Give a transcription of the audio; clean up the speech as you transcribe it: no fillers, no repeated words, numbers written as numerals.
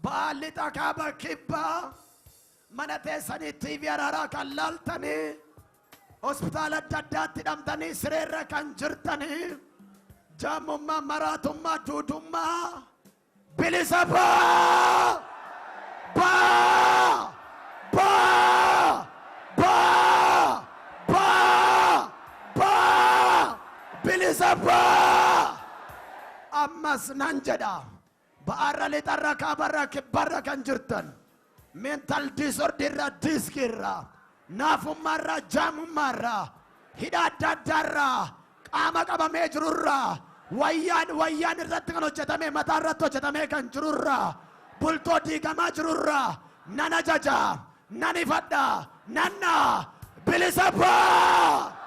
baalita kaaba kibba mana teessanii TV araaraa kan laaltanii hospitaala adda addaatti hidhamtanii sireerra kan jirtanii jaamummaa maraatummaa duudummaa bilisa baa bilisa baa ammas nan jedha ba'arra lixarra kaabarra kibbarra kan jirtan mental disorder diskirra naafummaarra jaamummaarra hidha adda addaarra qaama qabamee jirurra wayyaan irratti kan hojjetame mataa irratti hojjetame kan jirurra bultoo diigamaa jirurra nan ajaja nan ifadha nanna bilisa baa